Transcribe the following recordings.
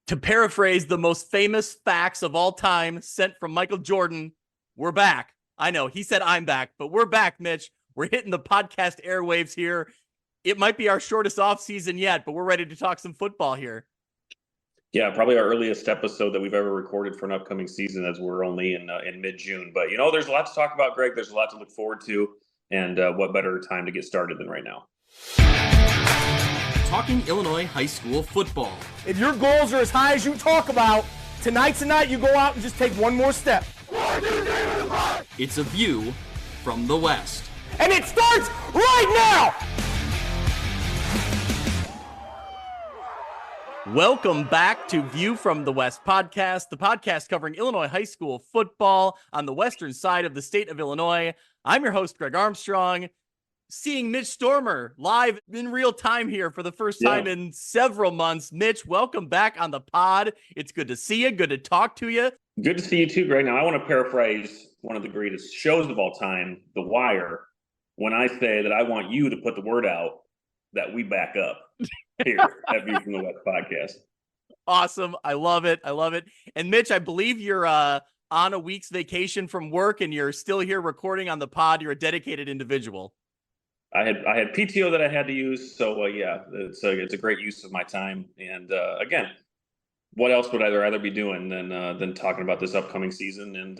To paraphrase the most famous facts of all time sent from Michael Jordan, we're back. I know he said I'm back, but we're back, Mitch. We're hitting the podcast airwaves here. It might be our shortest off season yet, but we're ready to talk some football here. Yeah, probably our earliest episode that we've ever recorded for an upcoming season, as we're only in mid-June. But, there's a lot to talk about, Greg. There's a lot to look forward to. And what better time to get started than right now? Talking Illinois high school football. If your goals are as high as you talk about, tonight's the night you go out and just take one more step. It's a view from the West. And it starts right now! Welcome back to View from the West podcast, the podcast covering Illinois high school football on the western side of the state of Illinois. I'm your host, Greg Armstrong. Seeing Mitch Stormer live in real time here for the first time in several months. Mitch, welcome back on the pod. It's good to see you. Good to talk to you. Good to see you too, Greg. Now, I want to paraphrase one of the greatest shows of all time, The Wire, when I say that I want you to put the word out that we back up here at View from the West podcast. Awesome. I love it. And Mitch, I believe you're on a week's vacation from work and you're still here recording on the pod. You're a dedicated individual. I had PTO that I had to use, so it's a great use of my time. And again, what else would I rather be doing than talking about this upcoming season and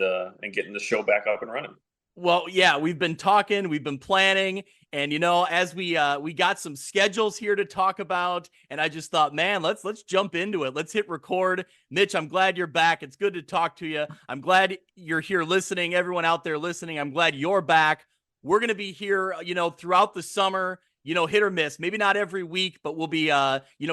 getting the show back up and running? Well, yeah, we've been talking, we've been planning, and as we got some schedules here to talk about, and I just thought, man, let's jump into it. Let's hit record. Mitch, I'm glad you're back. It's good to talk to you. I'm glad you're here listening. Everyone out there listening, I'm glad you're back. We're going to be here, throughout the summer, hit or miss, maybe not every week, but we'll be,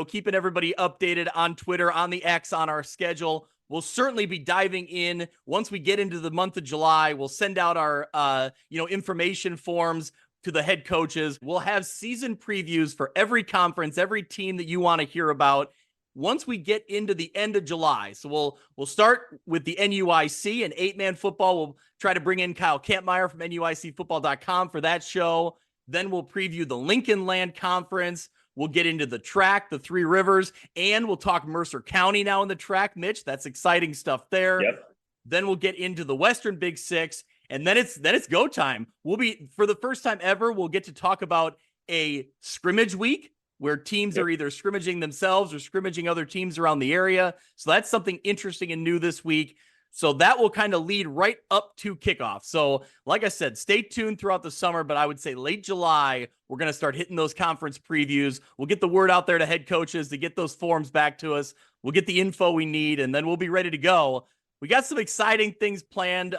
keeping everybody updated on Twitter, on the X, on our schedule. We'll certainly be diving in once we get into the month of July. We'll send out our, information forms to the head coaches. We'll have season previews for every conference, every team that you want to hear about once we get into the end of July. So we'll start with the NUIC and 8-man football. We'll try to bring in Kyle Kampmeyer from NUICfootball.com for that show. Then we'll preview the Lincoln Land Conference. We'll get into the track, the Three Rivers, and we'll talk Mercer County now in the track, Mitch. That's exciting stuff there. Yep. Then we'll get into the Western Big Six, and then it's go time. We'll be, for the first time ever, we'll get to talk about a scrimmage week where teams are either scrimmaging themselves or scrimmaging other teams around the area. So that's something interesting and new this week. So that will kind of lead right up to kickoff. So like I said, stay tuned throughout the summer, but I would say late July, we're going to start hitting those conference previews. We'll get the word out there to head coaches to get those forms back to us. We'll get the info we need, and then we'll be ready to go. We got some exciting things planned,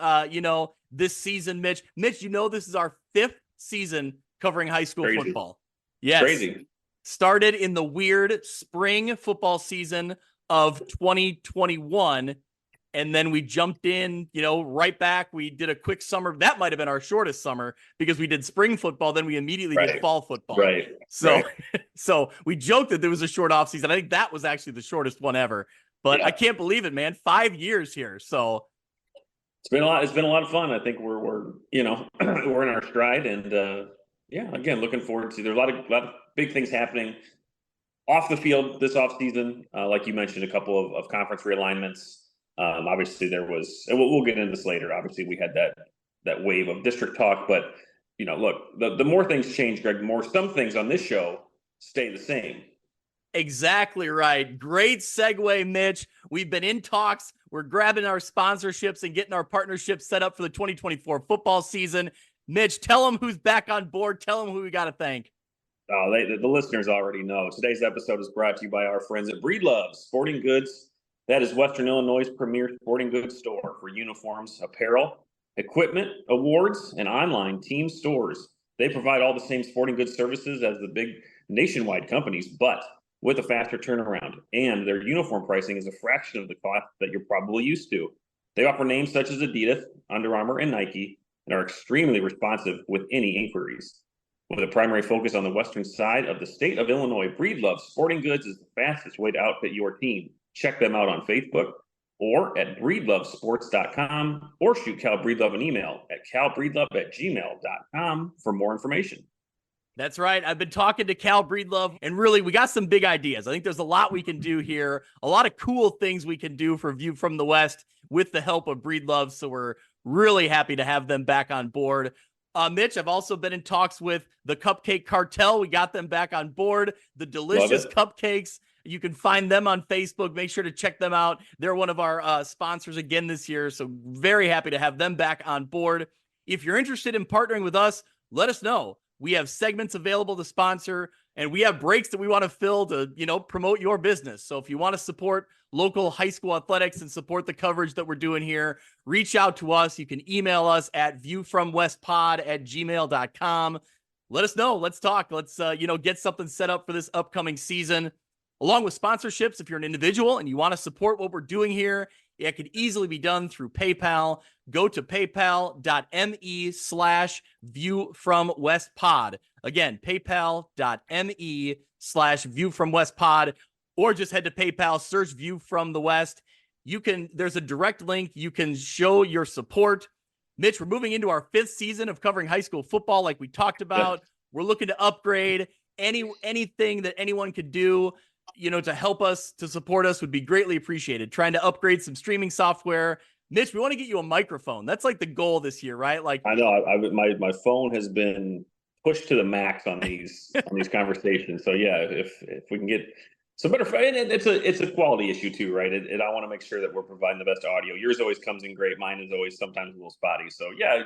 this season, Mitch. Mitch, this is our 5th season covering high school football. Yes. Crazy. Started in the weird spring football season of 2021. And then we jumped in, right back. We did a quick summer. That might have been our shortest summer because we did spring football. Then we immediately did fall football. Right. So we joked that there was a short off season. I think that was actually the shortest one ever. But I can't believe it, man. 5 years here. So it's been a lot. It's been a lot of fun. I think we're we're in our stride, and again, looking forward to. There's a lot of big things happening off the field this off season. Like you mentioned, a couple of conference realignments. Obviously there was, and we'll get into this later. Obviously we had that wave of district talk, but look, the more things change, Greg, the more some things on this show stay the same. Exactly right. Great segue, Mitch. We've been in talks. We're grabbing our sponsorships and getting our partnerships set up for the 2024 football season. Mitch, tell them who's back on board. Tell them who we got to thank. Oh, the listeners already know. Today's episode is brought to you by our friends at Breedlove Sporting Goods. That is Western Illinois' premier sporting goods store for uniforms, apparel, equipment, awards, and online team stores. They provide all the same sporting goods services as the big nationwide companies, but with a faster turnaround. And their uniform pricing is a fraction of the cost that you're probably used to. They offer names such as Adidas, Under Armour, and Nike, and are extremely responsive with any inquiries. With a primary focus on the western side of the state of Illinois, Breedlove Sporting Goods is the fastest way to outfit your team. Check them out on Facebook or at breedlovesports.com, or shoot Cal Breedlove an email at calbreedlove@gmail.com for more information. That's right. I've been talking to Cal Breedlove, and really, we got some big ideas. I think there's a lot we can do here, a lot of cool things we can do for View from the West with the help of Breedlove. So we're really happy to have them back on board. Mitch, I've also been in talks with the Cupcake Cartel. We got them back on board. The delicious cupcakes. You can find them on Facebook. Make sure to check them out. They're one of our sponsors again this year. So very happy to have them back on board. If you're interested in partnering with us, let us know. We have segments available to sponsor, and we have breaks that we want to fill to, promote your business. So if you want to support local high school athletics and support the coverage that we're doing here, reach out to us. You can email us at viewfromwestpod@gmail.com. Let us know. Let's talk. Let's, get something set up for this upcoming season. Along with sponsorships, if you're an individual and you want to support what we're doing here, it could easily be done through PayPal. Go to paypal.me/viewfromwestpod. Again, paypal.me/viewfromwestpod, or just head to PayPal, search View from the West. There's a direct link. You can show your support. Mitch, we're moving into our 5th season of covering high school football, like we talked about. We're looking to upgrade. Anything that anyone could do, to help us, to support us would be greatly appreciated. Trying to upgrade some streaming software. Mitch, we want to get you a microphone. That's like the goal this year, right? Like, I know my phone has been pushed to the max on these conversations. So yeah, if we can get some better, and it's a quality issue too, right? And I want to make sure that we're providing the best audio. Yours always comes in great. Mine is always sometimes a little spotty. So yeah,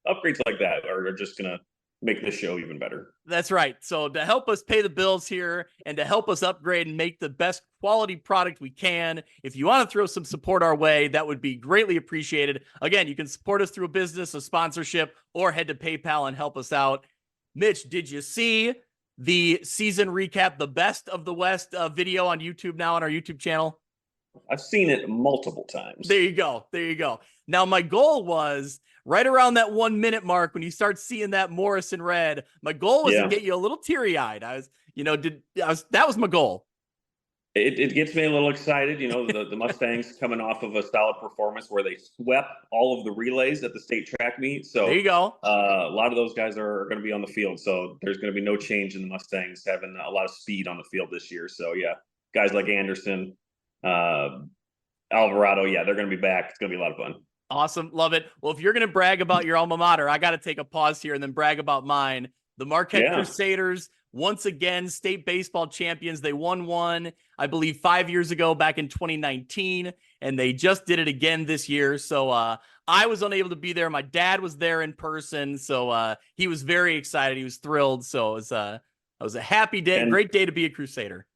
upgrades like that are just gonna make this show even better. That's right. So to help us pay the bills here and to help us upgrade and make the best quality product we can, if you want to throw some support our way, that would be greatly appreciated. Again, you can support us through a business, a sponsorship, or head to PayPal and help us out. Mitch, did you see the season recap, the Best of the West video on YouTube now on our YouTube channel? I've seen it multiple times. There you go. Now, my goal was right around that 1 minute mark when you start seeing that Morrison red. My goal was to get you a little teary-eyed. That was my goal. It gets me a little excited. The Mustangs coming off of a solid performance where they swept all of the relays at the state track meet. So there you go. A lot of those guys are going to be on the field. So there's going to be no change in the Mustangs having a lot of speed on the field this year. So yeah, guys like Anderson, Alvarado, they're going to be back. It's going to be a lot of fun. Awesome. Love it. Well, if you're going to brag about your alma mater, I got to take a pause here and then brag about mine. The Marquette Crusaders, once again, state baseball champions. They won one, I believe, 5 years ago back in 2019, and they just did it again this year. So I was unable to be there. My dad was there in person, so he was very excited. He was thrilled. So it was a happy day, great day to be a Crusader.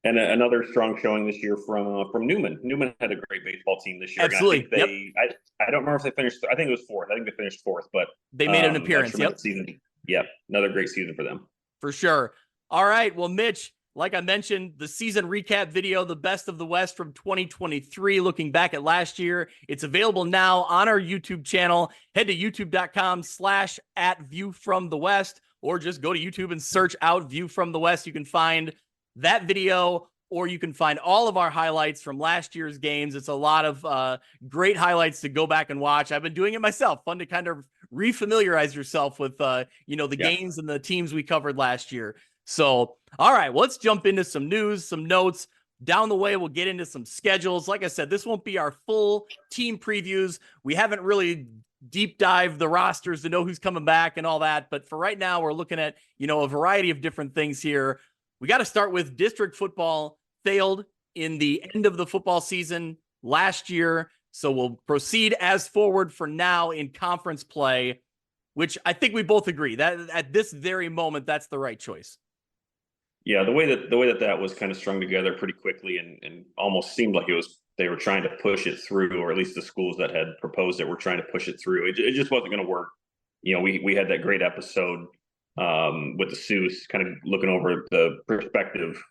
And another strong showing this year from Newman. Newman had a great baseball team this year. Absolutely. I don't remember if they finished. I think it was 4th. I think they finished 4th, but they made an appearance. Season. Yep, another great season for them. For sure. All right. Well, Mitch, like I mentioned, the season recap video, the Best of the West from 2023, looking back at last year. It's available now on our YouTube channel. Head to youtube.com/@viewfromthewest, or just go to YouTube and search out View from the West. You can find that video, or you can find all of our highlights from last year's games. It's a lot of great highlights to go back and watch. I've been doing it myself. Fun to kind of refamiliarize yourself with, the games and the teams we covered last year. So, all right, well, let's jump into some news, some notes. Down the way, we'll get into some schedules. Like I said, this won't be our full team previews. We haven't really deep dive the rosters to know who's coming back and all that. But for right now, we're looking at, a variety of different things here. We got to start with district football failed in the end of the football season last year. So we'll proceed as forward for now in conference play, which I think we both agree that at this very moment, that's the right choice. Yeah, the way that was kind of strung together pretty quickly and almost seemed like they were trying to push it through, or at least the schools that had proposed it were trying to push it through. It just wasn't going to work. We had that great episode with the Seuss, kind of looking over the perspective,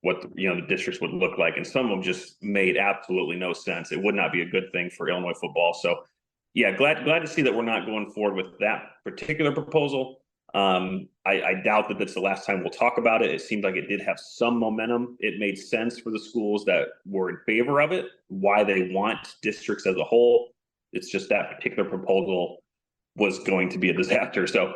what the districts would look like, and some of them just made absolutely no sense. It would not be a good thing for Illinois football. So, yeah, glad to see that we're not going forward with that particular proposal. I doubt that that's the last time we'll talk about it. It seemed like it did have some momentum. It made sense for the schools that were in favor of it, why they want districts as a whole. It's just that particular proposal was going to be a disaster. So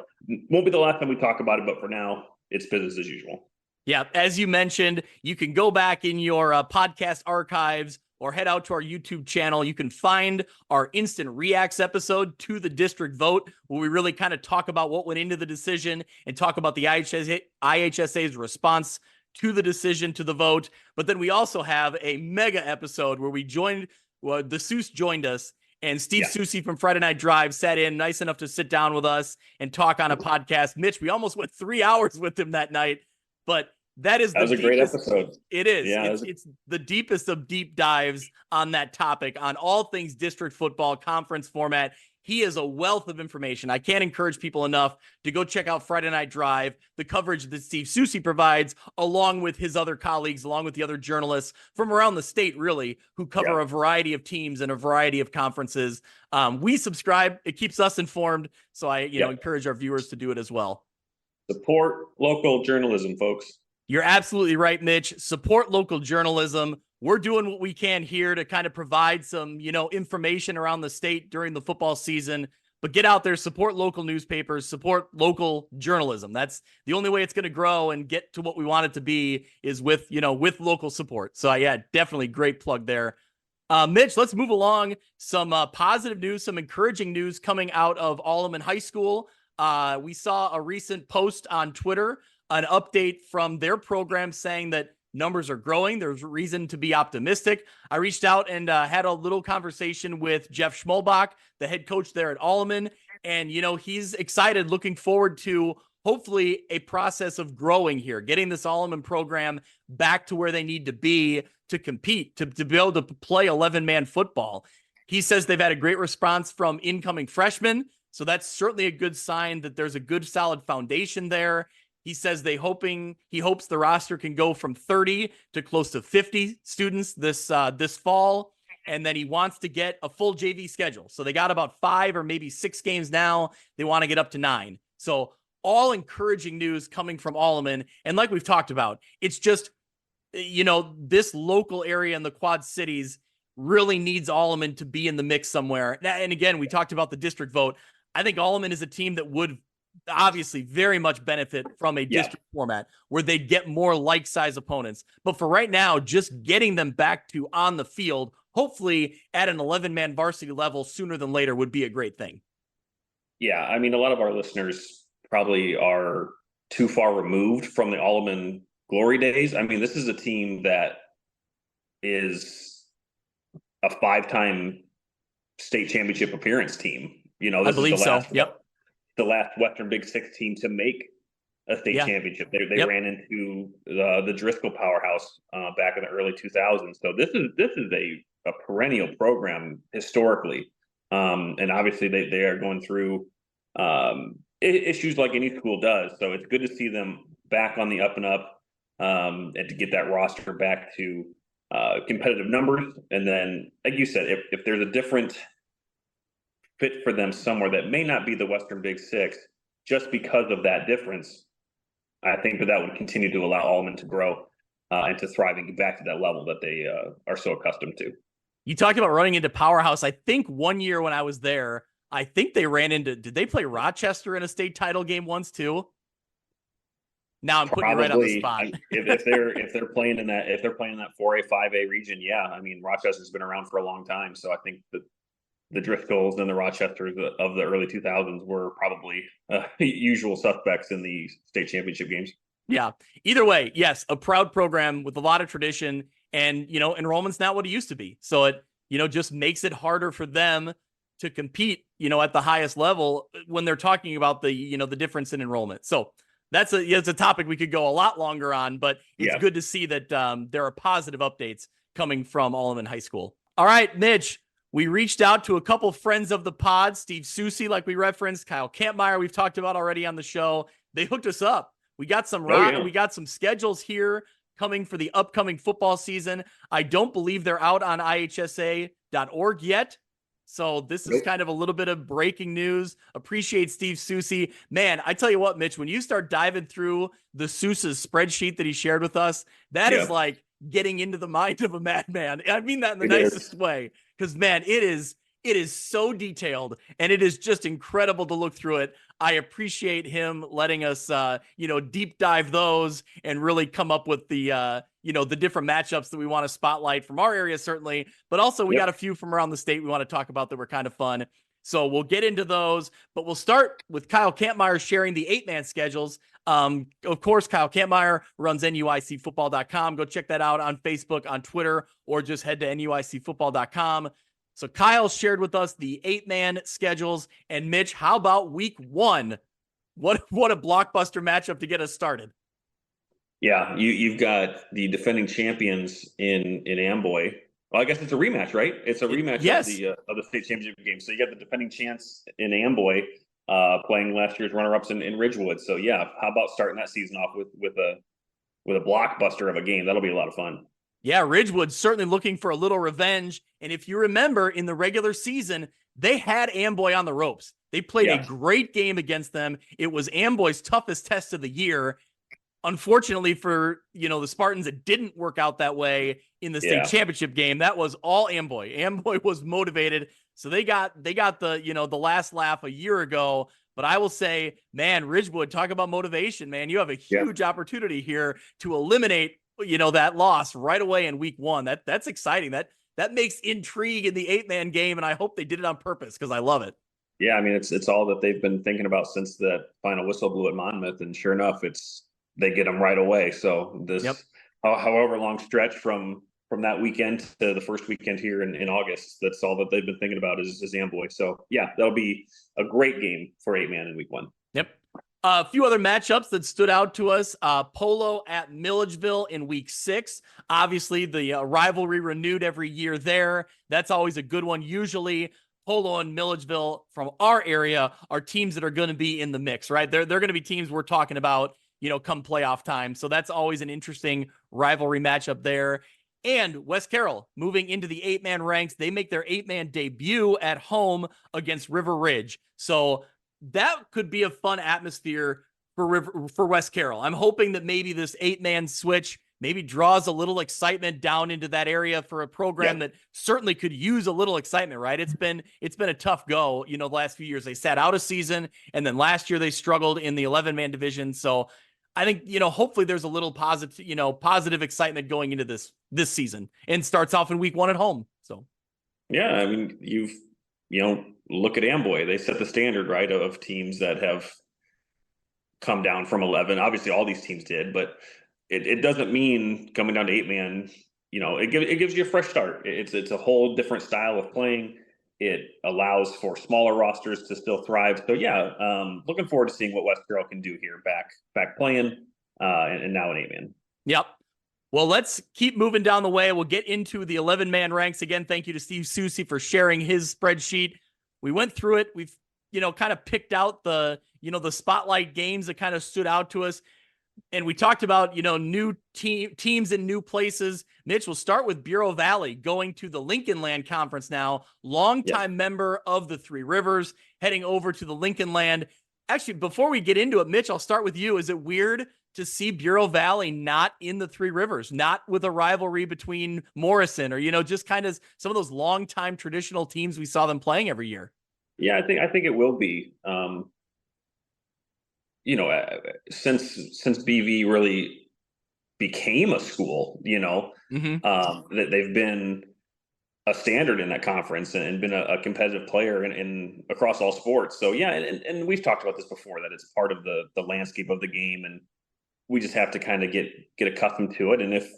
won't be the last time we talk about it, but for now, it's business as usual. Yeah, as you mentioned, you can go back in your podcast archives or head out to our YouTube channel. You can find our instant reacts episode to the district vote, where we really kind of talk about what went into the decision and talk about the IHSA's response to the decision, to the vote. But then we also have a mega episode where the Seuss joined us, and Steve Susi from Friday Night Drive sat in, nice enough to sit down with us and talk on a podcast. Mitch, we almost went 3 hours with him that night, but that was a great episode. It is. Yeah, it's the deepest of deep dives on that topic, on all things district football, conference format. He is a wealth of information. I can't encourage people enough to go check out Friday Night Drive, the coverage that Steve Susi provides, along with his other colleagues, along with the other journalists from around the state, really, who cover a variety of teams and a variety of conferences. We subscribe. It keeps us informed. So I encourage our viewers to do it as well. Support local journalism, folks. You're absolutely right, Mitch. Support local journalism. We're doing what we can here to kind of provide some, information around the state during the football season. But get out there, support local newspapers, support local journalism. That's the only way it's going to grow and get to what we want it to be, is with local support. So yeah, definitely great plug there. Mitch, let's move along. Some positive news, some encouraging news coming out of Alleman High School. We saw a recent post on Twitter, an update from their program saying that numbers are growing. There's reason to be optimistic. I reached out and had a little conversation with Jeff Schmolbach, the head coach there at Alleman. And, he's excited, looking forward to hopefully a process of growing here, getting this Alleman program back to where they need to be to compete, to be able to play 11-man football. He says they've had a great response from incoming freshmen. So that's certainly a good sign that there's a good, solid foundation there. He says he hopes the roster can go from 30 to close to 50 students this fall. And then he wants to get a full JV schedule. So they got about 5 or maybe 6 games now. They want to get up to 9. So all encouraging news coming from Alleman. And like we've talked about, it's just, this local area in the Quad Cities really needs Alleman to be in the mix somewhere. And again, we talked about the district vote. I think Alleman is a team that would obviously very much benefit from a district format where they get more like-size opponents. But for right now, just getting them back to on the field, hopefully at an 11-man varsity level sooner than later, would be a great thing. Yeah, I mean, a lot of our listeners probably are too far removed from the Alleman glory days. I mean, this is a team that is a 5-time state championship appearance team. This I believe is the last, so. Yep. The last Western Big Six team to make a state championship. They ran into the Driscoll powerhouse back in the early 2000s. So this is a perennial program historically, and obviously they are going through issues like any school does. So it's good to see them back on the up and up, and to get that roster back to competitive numbers. And then, like you said, if there's a different fit for them somewhere that may not be the Western Big Six, just because of that difference, I think that would continue to allow Alleman to grow and to thrive and get back to that level that they are so accustomed to. You talked about running into powerhouse. I think one year when I was there, I think they ran into, did they play Rochester in a state title game once too? Now I'm putting you right on the spot. if they're playing in that 4A, 5A region, yeah. I mean, Rochester's been around for a long time, so I think that the Driscolls and the Rochesters of the early 2000s were probably usual suspects in the state championship games. Yeah. Either way, yes, a proud program with a lot of tradition, and, enrollment's not what it used to be. So it, just makes it harder for them to compete, at the highest level when they're talking about the, the difference in enrollment. So it's a topic we could go a lot longer on, but it's good to see that there are positive updates coming from Alleman High School. All right, Mitch. We reached out to a couple friends of the pod, Steve Susi, like we referenced, Kyle Kampmeyer, we've talked about already on the show. They hooked us up. We got some we got some schedules here coming for the upcoming football season. I don't believe they're out on IHSA.org yet. So this is kind of a little bit of breaking news. Appreciate Steve Susi. Man, I tell you what, Mitch, when you start diving through the Sousa's spreadsheet that he shared with us, that is like getting into the mind of a madman. I mean that in the nicest way. Because, man, it is It is so detailed, and it is just incredible to look through it. I appreciate him letting us, deep dive those and really come up with the different matchups that we want to spotlight from our area, certainly, but also we got a few from around the state we want to talk about that were kind of fun. So we'll get into those, but we'll start with Kyle Kampmeyer sharing the 8-man schedules. Of course, Kyle Kampmeyer runs NUICfootball.com. Go check that out on Facebook, on Twitter, or just head to NUICfootball.com. So Kyle shared with us the 8-man schedules. And Mitch, how about week 1? What a blockbuster matchup to get us started. Yeah, you've got the defending champions in Amboy. Well, I guess it's a rematch, right? It's a rematch of the state championship game. So you got the defending champs in Amboy playing last year's runner-ups in Ridgewood. So yeah, how about starting that season off with a blockbuster of a game? That'll be a lot of fun. Yeah, Ridgewood's certainly looking for a little revenge. And if you remember, in the regular season, they had Amboy on the ropes. They played a great game against them. It was Amboy's toughest test of the year. Unfortunately for, the Spartans, it didn't work out that way in the state championship game. That was all Amboy. Amboy was motivated. So they got the last laugh a year ago. But I will say, man, Ridgewood, talk about motivation, man. You have a huge opportunity here to eliminate that loss right away in week 1. That's exciting. That makes intrigue in the 8-man game, and I hope they did it on purpose because I love it. Yeah, I mean it's all that they've been thinking about since the final whistle blew at Monmouth, and sure enough, they get them right away. So this however long stretch from that weekend to the first weekend here in August, that's all that they've been thinking about is Amboy. So yeah, that'll be a great game for 8-man in week 1. Yep. A few other matchups that stood out to us. Polo at Milledgeville in week 6. Obviously, the rivalry renewed every year there. That's always a good one. Usually, Polo and Milledgeville from our area are teams that are going to be in the mix, right? They're going to be teams we're talking about, come playoff time. So that's always an interesting rivalry matchup there. And West Carroll moving into the 8-man ranks. They make their 8-man debut at home against River Ridge. So that could be a fun atmosphere for West Carroll. I'm hoping that maybe this 8-man switch maybe draws a little excitement down into that area for a program that certainly could use a little excitement, right? It's been a tough go, the last few years. They sat out a season, and then last year they struggled in the 11-man division. So I think, hopefully there's a little positive excitement going into this season, and starts off in week 1 at home. So yeah, I mean, look at Amboy. They set the standard, right, of teams that have come down from 11. Obviously, all these teams did, but it doesn't mean coming down to 8-man. It gives you a fresh start. It's a whole different style of playing. It allows for smaller rosters to still thrive. So yeah, looking forward to seeing what West Carroll can do here, back playing, and now an 8-man. Yep. Well, let's keep moving down the way. We'll get into the 11-man ranks again. Thank you to Steve Susi for sharing his spreadsheet. We went through it. We've, kind of picked out the spotlight games that kind of stood out to us. And we talked about, new teams in new places. Mitch, we'll start with Bureau Valley going to the Lincoln Land Conference now. Longtime member of the Three Rivers, heading over to the Lincoln Land. Actually, before we get into it, Mitch, I'll start with you. Is it weird to see Bureau Valley not in the Three Rivers, not with a rivalry between Morrison or, just kind of some of those longtime traditional teams we saw them playing every year? Yeah, I think it will be. Since BV really became a school, that they've been a standard in that conference and been a competitive player in across all sports. So yeah, and we've talked about this before, that it's part of the landscape of the game, and we just have to kind of get accustomed to it. And if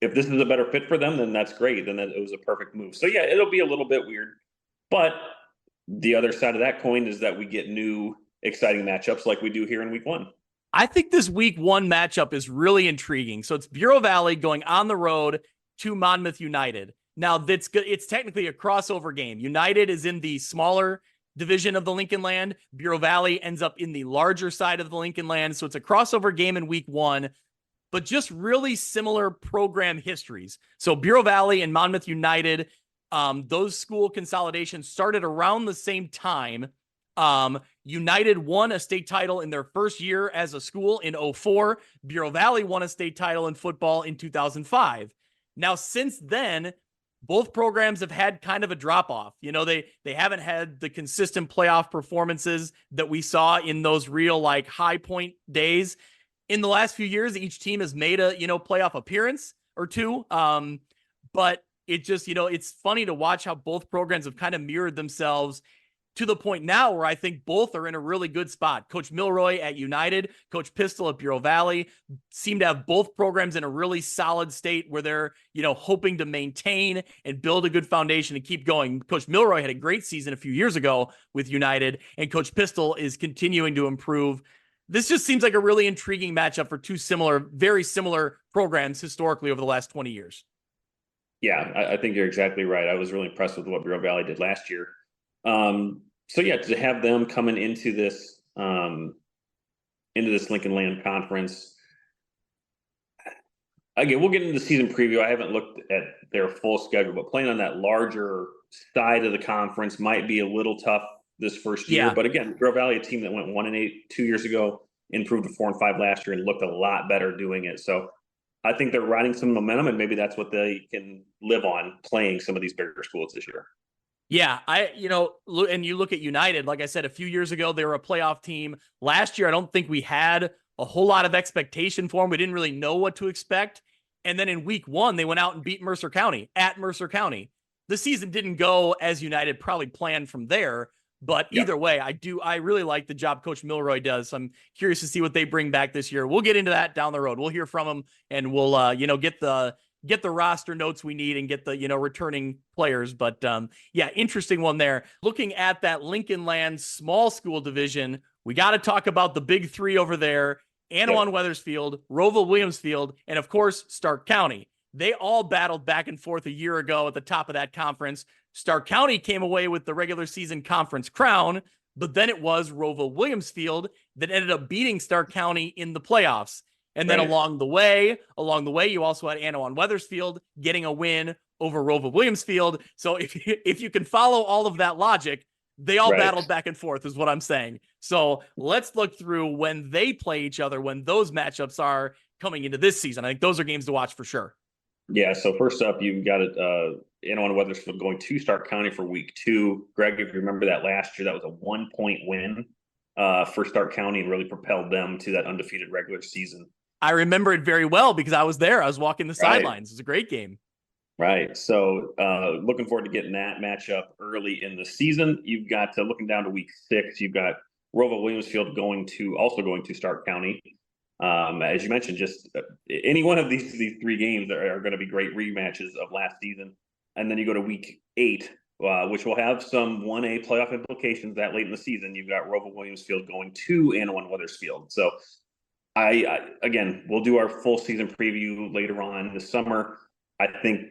this is a better fit for them, then that's great. Then it was a perfect move. So yeah, it'll be a little bit weird, but the other side of that coin is that we get new exciting matchups like we do here in week 1. I think this week 1 matchup is really intriguing. So it's Bureau Valley going on the road to Monmouth United. Now that's good. It's technically a crossover game. United is in the smaller division of the Lincoln Land. Bureau Valley ends up in the larger side of the Lincoln Land. So it's a crossover game in week 1, but just really similar program histories. So Bureau Valley and Monmouth United, those school consolidations started around the same time. United won a state title in their first year as a school in 2004. Bureau Valley won a state title in football in 2005. Now, since then, both programs have had kind of a drop off. They haven't had the consistent playoff performances that we saw in those real like high point days. In the last few years, each team has made a, playoff appearance or two. But it just, it's funny to watch how both programs have kind of mirrored themselves to the point now where I think both are in a really good spot. Coach Milroy at United, Coach Pistol at Bureau Valley seem to have both programs in a really solid state where they're, hoping to maintain and build a good foundation and keep going. Coach Milroy had a great season a few years ago with United, and Coach Pistol is continuing to improve. This just seems like a really intriguing matchup for two very similar programs historically over the last 20 years. Yeah, I think you're exactly right. I was really impressed with what Bureau Valley did last year. So yeah, to have them coming into this Lincoln Land Conference. Again, we'll get into the season preview. I haven't looked at their full schedule, but playing on that larger side of the conference might be a little tough this first year. Yeah. But again, Bureau Valley, a team that went 1-8 2 years ago, improved to 4-5 last year, and looked a lot better doing it. So I think they're riding some momentum, and maybe that's what they can live on, playing some of these bigger schools this year. Yeah, and you look at United, like I said, a few years ago, they were a playoff team. Last year, I don't think we had a whole lot of expectation for them. We didn't really know what to expect. And then in week 1, they went out and beat Mercer County at Mercer County. The season didn't go as United probably planned from there. But either way, I really like the job Coach Milroy does. So I'm curious to see what they bring back this year. We'll get into that down the road. We'll hear from them, and we'll, get the roster notes we need and get the, returning players. But yeah, interesting one there. Looking at that Lincoln Land small school division, we got to talk about the big three over there: Anawan Weathersfield, Roval Williamsfield, and of course, Stark County. They all battled back and forth a year ago at the top of that conference. Stark County came away with the regular season conference crown, but then it was Roval Williamsfield that ended up beating Stark County in the playoffs. And then along the way, you also had Anawan Weathersfield getting a win over Roval Williamsfield. So if you can follow all of that logic, they all battled back and forth is what I'm saying. So let's look through when they play each other, when those matchups are coming into this season. I think those are games to watch for sure. Yeah, so first up, you've got Anawan Weathersfield going to Stark County for week 2. Greg, if you remember that last year, that was a 1-point win for Stark County and really propelled them to that undefeated regular season. I remember it very well because I was there. I was walking the sidelines. It was a great game. Right. So looking forward to getting that matchup early in the season. You've got looking down to week 6, you've got Roval Williamsfield going to Stark County. As you mentioned, just any one of these 3 games are going to be great rematches of last season. And then you go to week 8, which will have some 1A playoff implications that late in the season. You've got Roval Williamsfield going to Anawan Weathersfield. So I again, we'll do our full season preview later on this summer. I think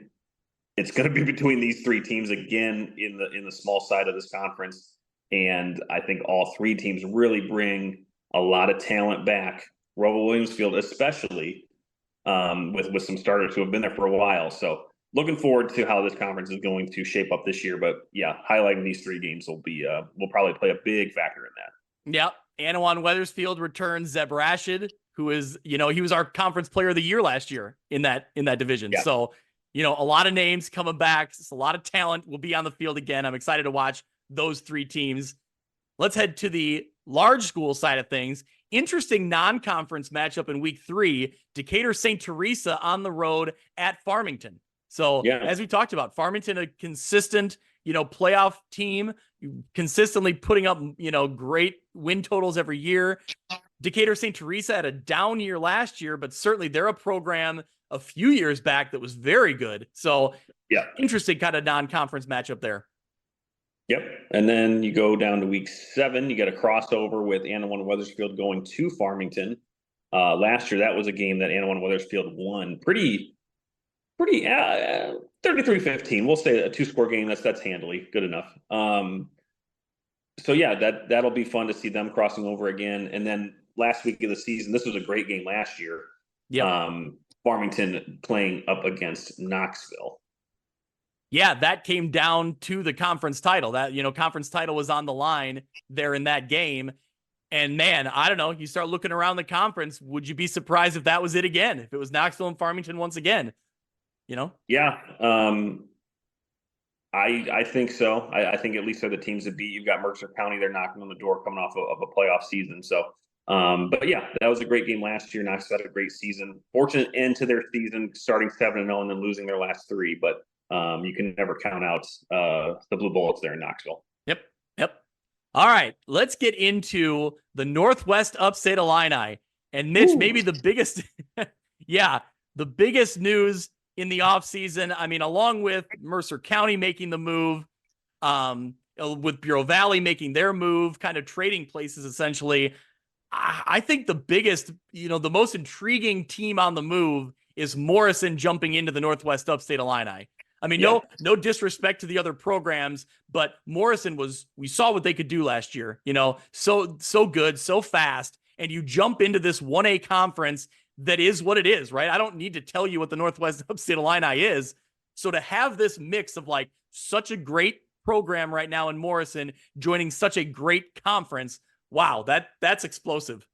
it's going to be between these 3 teams again in the small side of this conference. And I think all 3 teams really bring a lot of talent back. Roval Williamsfield, especially with some starters who have been there for a while. So looking forward to how this conference is going to shape up this year. But yeah, highlighting these 3 games will probably play a big factor in that. Yep. Anawan Weathersfield returns Zeb Rashid, who is, he was our conference player of the year last year in that division. Yeah. So, a lot of names coming back. It's a lot of talent will be on the field again. I'm excited to watch those 3 teams. Let's head to the large school side of things. Interesting non-conference matchup in week 3, Decatur St. Teresa on the road at Farmington. So as we talked about, Farmington, a consistent, playoff team, consistently putting up, great win totals every year. Decatur St. Teresa had a down year last year, but certainly they're a program a few years back that was very good. So interesting kind of non-conference matchup there. Yep. And then you go down to week 7, you get a crossover with Anawan Weathersfield going to Farmington. Last year, that was a game that Anawan Weathersfield won pretty 33-15. We'll say a 2-score game. That's handily good enough. So yeah, that'll be fun to see them crossing over again. And then last week of the season, this was a great game last year. Farmington playing up against Knoxville. Yeah, that came down to the conference title. That, conference title was on the line there in that game. And man, I don't know, you start looking around the conference, would you be surprised if that was it again? If it was Knoxville and Farmington once again, Yeah. I think so. I think at least they're the teams to beat. You've got Mercer County; they're knocking on the door, coming off of a playoff season. So, but yeah, that was a great game last year. Knox had a great season. Fortunate end to their season, starting 7-0 and then losing their last 3. But you can never count out the Blue Bullets there in Knoxville. Yep. All right, let's get into the Northwest Upstate Illini. And Mitch, maybe the biggest, the biggest news in the offseason. I mean, along with Mercer County making the move, with Bureau Valley making their move, kind of trading places essentially. I think the biggest, the most intriguing team on the move is Morrison jumping into the Northwest Upstate Illini. I mean, no disrespect to the other programs, but Morrison we saw what they could do last year, so good, so fast. And you jump into this 1A conference that is what it is, right? I don't need to tell you what the Northwest Upstate Illini is. So to have this mix of like such a great program right now in Morrison joining such a great conference, wow, that's explosive.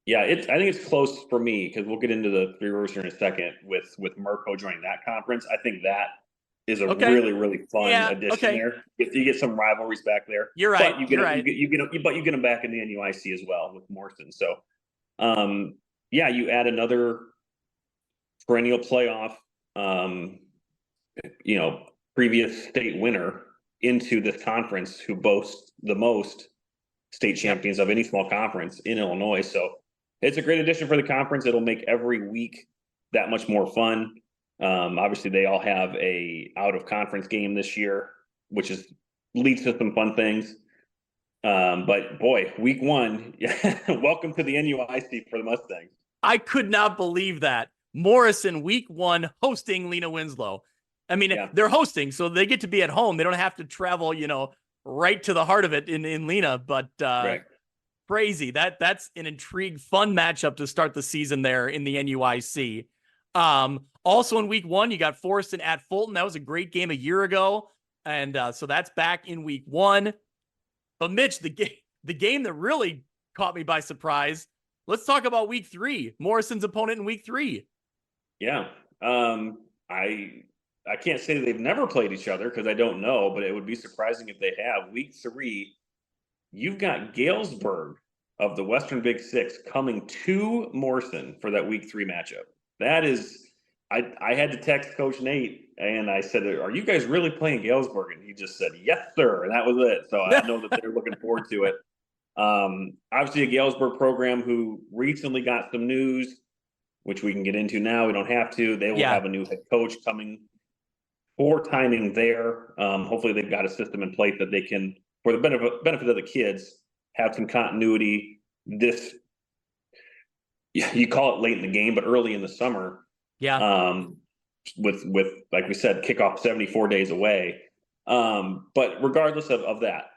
Yeah, I think it's close for me because we'll get into the Three Rivers here in a second with Merco joining that conference. I think that is a really, really fun addition there. You get some rivalries back there. You're right. But you get them back in the NUIC as well with Morrison. So, you add another perennial playoff, previous state winner into this conference who boasts the most state champions of any small conference in Illinois. So it's a great addition for the conference. It'll make every week that much more fun. Obviously, they all have a out of conference game this year, which leads to some fun things. But boy, week 1, welcome to the NUIC for the Mustangs. I could not believe that. Morrison, week 1, hosting Lena Winslow. I mean, they're hosting, so they get to be at home. They don't have to travel, right to the heart of it in Lena. But crazy. That's an intriguing, fun matchup to start the season there in the NUIC. Also in week 1, you got Forreston at Fulton. That was a great game a year ago. And so that's back in week 1. But Mitch, the game that really caught me by surprise, let's talk about week 3, Morrison's opponent in week 3. Yeah. I can't say that they've never played each other because I don't know, but it would be surprising if they have. Week 3, you've got Galesburg of the Western Big Six coming to Morrison for that week 3 matchup. That is, I had to text Coach Nate and I said, "Are you guys really playing Galesburg?" And he just said, "Yes, sir." And that was it. So I know that they're looking forward to it. Obviously a Galesburg program who recently got some news, which we can get into now. We don't have to. They will have a new head coach coming for timing there. Hopefully they've got a system in place that they can, for the benefit of the kids, have some continuity. This, you call it late in the game, but early in the summer. With like we said, kickoff 74 days away. But regardless of that,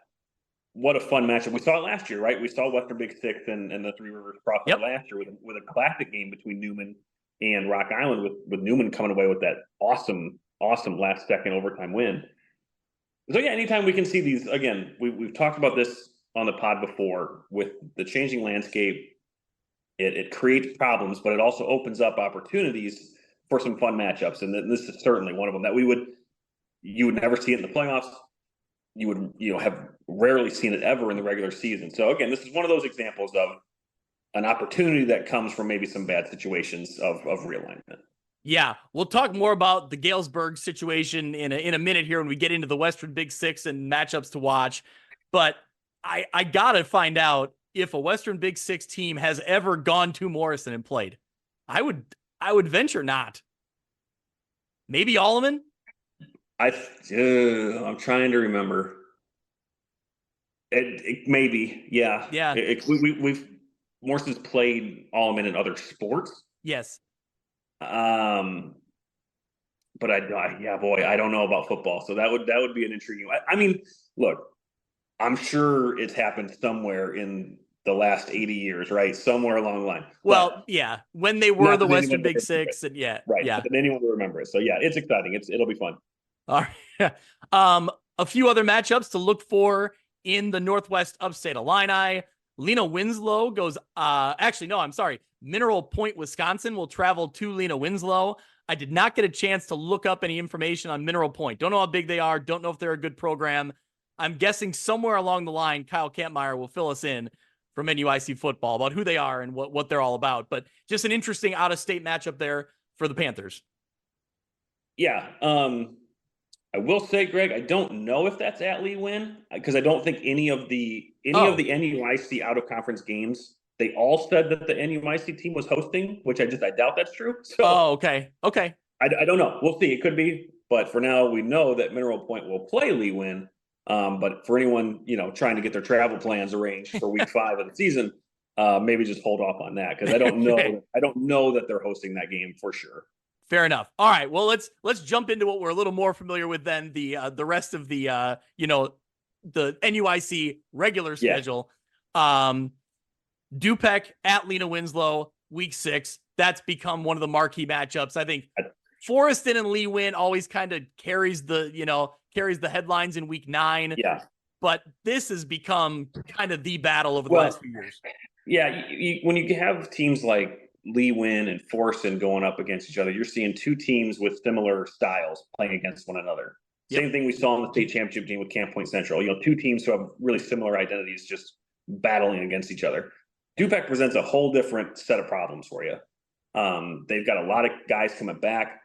what a fun matchup. We saw it last year, right? We saw Western Big Six and the Three Rivers cross last year with a classic game between Newman and Rock Island, with Newman coming away with that awesome last second overtime win. So anytime we can see these, again, we've talked about this on the pod before with the changing landscape. It creates problems, but it also opens up opportunities for some fun matchups. And this is certainly one of them that you would never see it in the playoffs. You would have rarely seen it ever in the regular season. So again, this is one of those examples of an opportunity that comes from maybe some bad situations of realignment. Yeah, we'll talk more about the Galesburg situation in a minute here when we get into the Western Big Six and matchups to watch. But I gotta find out if a Western Big Six team has ever gone to Morrison and played. I would venture not. Maybe Alleman? I'm trying to remember. It maybe, yeah. Yeah. We've Morrison's played Alleman in other sports. Yes. But I don't know about football. So that would be an intriguing. I mean, look, I'm sure it's happened somewhere in the last 80 years, right? Somewhere along the line. Well, when they were the Western Big Six, and right. Yeah. But anyone will remember it. So it's exciting. It'll be fun. All right. A few other matchups to look for in the Northwest Upstate Illini. Lena Winslow goes, Mineral Point, Wisconsin will travel to Lena Winslow. I did not get a chance to look up any information on Mineral Point. Don't know how big they are. Don't know if they're a good program. I'm guessing somewhere along the line, Kyle Kampmeyer will fill us in from NUIC football about who they are and what they're all about. But just an interesting out-of-state matchup there for the Panthers. Yeah. I will say, Greg, I don't know if that's at Lee Win, because I don't think any of the NUIC out of conference games, they all said that the NUIC team was hosting, which I doubt that's true. So okay. I don't know. We'll see. It could be, but for now, we know that Mineral Point will play Lee Win. But for anyone trying to get their travel plans arranged for week 5 of the season, maybe just hold off on that, because I don't know. Okay. I don't know that they're hosting that game for sure. Fair enough. All right. Well, let's jump into what we're a little more familiar with than the rest of the the NUIC regular schedule. Dupec at Lena Winslow, week 6. That's become one of the marquee matchups. I think Forreston and Lee Win always kind of carries the headlines in week 9. Yeah. But this has become kind of the battle over the last few years. Yeah. When you have teams like Lee Win and Forreston going up against each other, you're seeing two teams with similar styles playing against one another. Yep. Same thing we saw in the state championship game with Camp Point Central. Two teams who have really similar identities just battling against each other. Dupec presents a whole different set of problems for you. They've got a lot of guys coming back.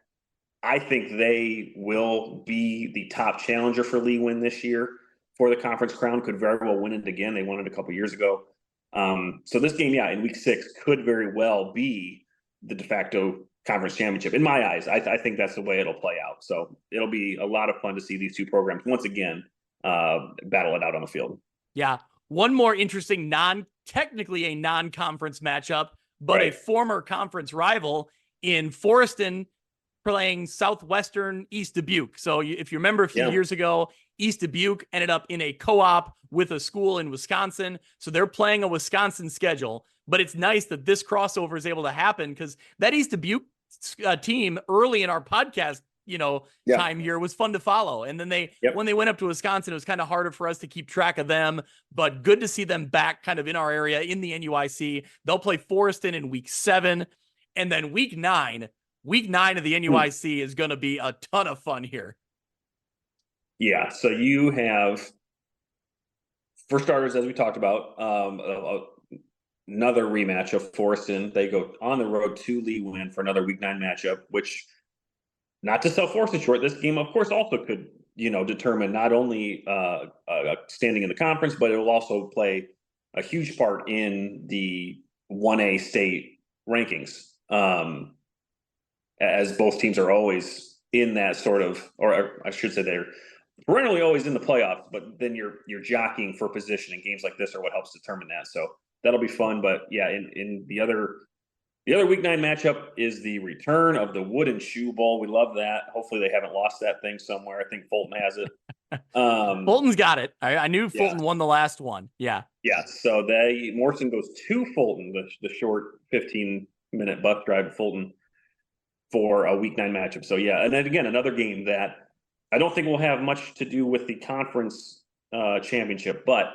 I think they will be the top challenger for Lee Win this year for the conference crown. Could very well win it again. They won it a couple years ago. So this game, in week 6 could very well be the de facto conference championship. In my eyes, I think that's the way it'll play out. So it'll be a lot of fun to see these two programs once again battle it out on the field. Yeah. One more interesting technically a non-conference matchup, but a former conference rival in Forreston playing Southwestern East Dubuque. So if you remember a few years ago, East Dubuque ended up in a co-op with a school in Wisconsin. So they're playing a Wisconsin schedule, but it's nice that this crossover is able to happen, because that East Dubuque team early in our podcast, time here was fun to follow. And then when they went up to Wisconsin, it was kind of harder for us to keep track of them, but good to see them back kind of in our area in the NUIC. They'll play Forreston in week 7, and then week 9 of the NUIC is going to be a ton of fun here. Yeah. So you have, for starters, as we talked about, another rematch of Forreston. They go on the road to Lee Win for another week 9 matchup, which, not to sell Forreston short, this game, of course, also could, determine not only standing in the conference, but it will also play a huge part in the 1A state rankings, as both teams are always in that sort of, or I should say they're perennially always in the playoffs, but then you're jockeying for position, and games like this are what helps determine that. So that'll be fun. But yeah, in the other week 9 matchup is the return of the Wooden Shoe Bowl. We love that. Hopefully they haven't lost that thing somewhere. I think Fulton has it. Fulton's got it. I knew Fulton won the last one. Yeah. Yeah. So Morrison goes to Fulton, the short 15-minute bus drive to Fulton for a week 9 matchup. So yeah, and then again, another game that I don't think will have much to do with the conference championship, but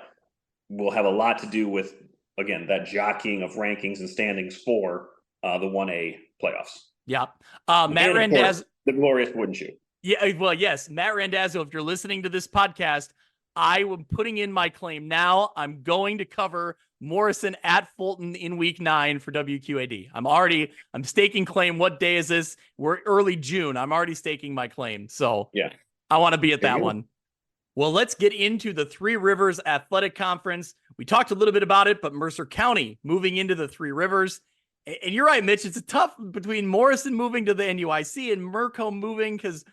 will have a lot to do with, again, that jockeying of rankings and standings for the 1A playoffs. Yeah. Matt Randazzo, the glorious Wooden Shoe. Yeah, well, yes. Matt Randazzo, if you're listening to this podcast, I am putting in my claim now. I'm going to cover Morrison at Fulton in week 9 for WQAD. I'm staking claim. What day is this? We're early June. I'm already staking my claim. So yeah, I want to be at that one. Well, let's get into the Three Rivers Athletic Conference. We talked a little bit about it, but Mercer County moving into the Three Rivers. And you're right, Mitch. It's a tough between Morrison moving to the NUIC and Merco moving, because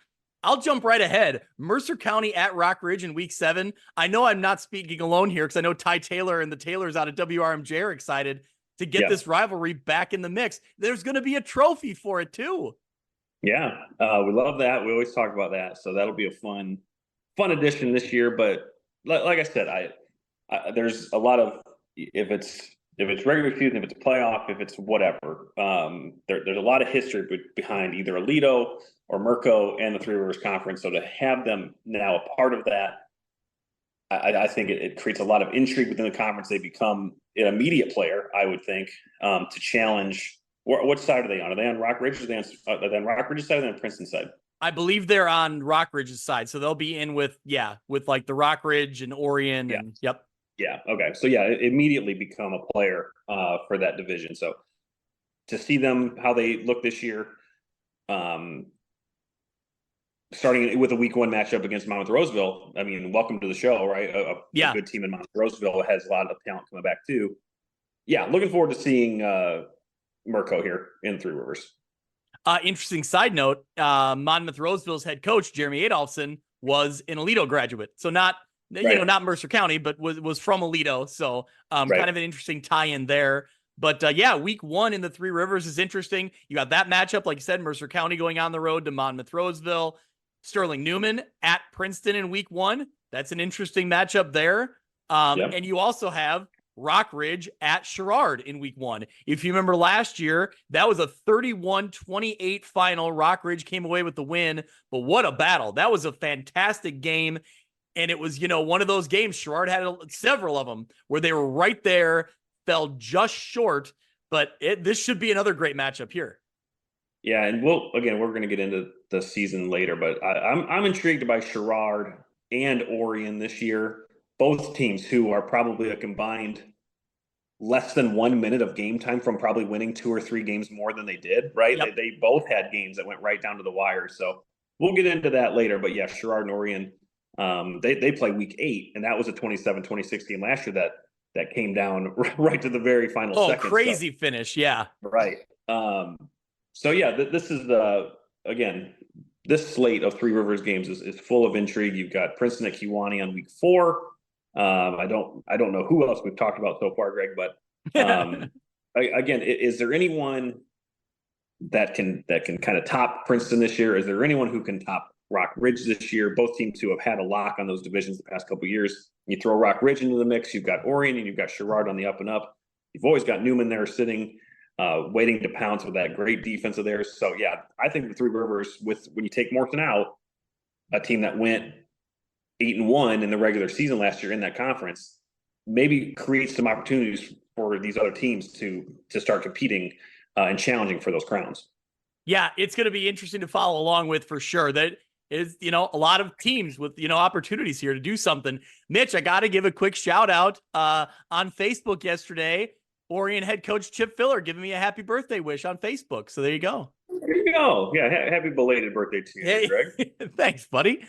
I'll jump right ahead. Mercer County at Rock Ridge in week 7. I know I'm not speaking alone here, because I know Ty Taylor and the Taylors out at WRMJ are excited to get this rivalry back in the mix. There's going to be a trophy for it too. Yeah, we love that. We always talk about that. So that'll be a fun addition this year. But like I said, there's a lot of, if it's regular season, if it's a playoff, if it's whatever, there's a lot of history behind either Alito or Merco and the Three Rivers Conference. So to have them now a part of that, I think it creates a lot of intrigue within the conference. They become an immediate player, I would think, to challenge What side are they on? Are they on Rock Ridge? Or are they on Rock Ridge's side or are they on Princeton side? I believe they're on Rock Ridge's side, so they'll be in with like the Rock Ridge and Orion, and yep. Yeah. Okay. So yeah, immediately become a player for that division. So to see them how they look this year, starting with a week 1 matchup against Monmouth Roseville. I mean, welcome to the show, right? A good team in Monmouth Roseville has a lot of talent coming back too. Yeah, looking forward to seeing Mirko here in Three Rivers. Interesting side note: Monmouth Roseville's head coach Jeremy Adolphson was an Aledo graduate, so not Mercer County, but was from Aledo. So kind of an interesting tie-in there. But week 1 in the Three Rivers is interesting. You got that matchup, like you said, Mercer County going on the road to Monmouth Roseville. Sterling Newman at Princeton in week 1. That's an interesting matchup there. And you also have Rock Ridge at Sherrard in week 1. If you remember last year, that was a 31-28 final. Rock Ridge came away with the win, but what a battle. That was a fantastic game. And it was, one of those games, Sherrard had several of them where they were right there, fell just short, but this should be another great matchup here. Yeah, and we're going to get into the season later, but I'm intrigued by Sherrard and Orion this year. Both teams who are probably a combined less than 1 minute of game time from probably winning 2 or 3 games more than they did, right? Yep. They both had games that went right down to the wire. So we'll get into that later. But yeah, Sherrard and Orion, they play week 8, and that was a 27-26 game last year that came down right to the very final second. Oh, crazy finish. Yeah. Right. So yeah, this is this slate of Three Rivers games is full of intrigue. You've got Princeton at Kewanee on week 4. I don't know who else we've talked about so far, Greg, but again, is there anyone that can kind of top Princeton this year? Is there anyone who can top Rock Ridge this year? Both teams who have had a lock on those divisions the past couple of years. You throw Rock Ridge into the mix, you've got Orion and you've got Sherrard on the up and up. You've always got Newman there sitting, waiting to pounce with that great defense of theirs. So yeah, I think the Three Rivers, when you take Morton out, a team that went 8-1 in the regular season last year in that conference, maybe creates some opportunities for these other teams to start competing and challenging for those crowns. Yeah, it's going to be interesting to follow along with for sure. That is, a lot of teams with, opportunities here to do something. Mitch, I got to give a quick shout out on Facebook yesterday. Orion head coach Chip Filler giving me a happy birthday wish on Facebook. So there you go. There you go. Yeah, happy belated birthday to you, Greg. Thanks, buddy.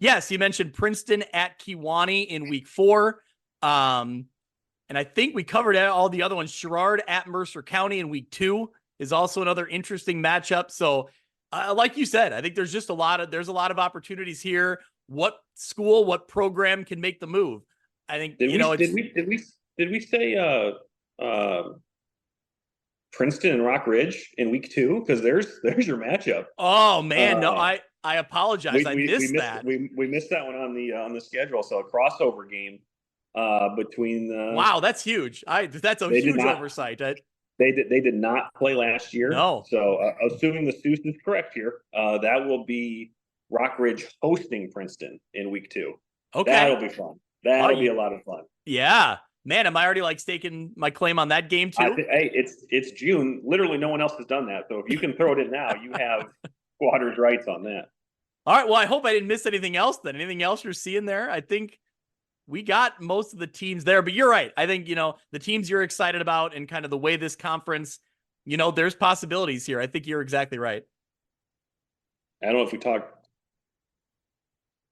Yes, you mentioned Princeton at Kewanee in week 4. And I think we covered all the other ones. Sherrard at Mercer County in week 2 is also another interesting matchup. So like you said, I think there's a lot of opportunities here. What school, what program can make the move? I think, did we say Princeton and Rock Ridge in week 2? Because there's your matchup. Oh man, no, I apologize. I missed that. We missed that one on the schedule. So a crossover game between the. Wow, that's huge. That's a huge oversight. They did not play last year. No. So assuming the Seuss is correct here, that will be Rock Ridge hosting Princeton in week 2. Okay, that'll be fun. That'll be a lot of fun. Yeah. Man, am I already staking my claim on that game too? Hey, it's June. Literally, no one else has done that. So if you can throw it in now, you have squatters' rights on that. All right. Well, I hope I didn't miss anything else then. Anything else you're seeing there? I think we got most of the teams there, but you're right. I think, the teams you're excited about and kind of the way this conference, there's possibilities here. I think you're exactly right. I don't know if we talked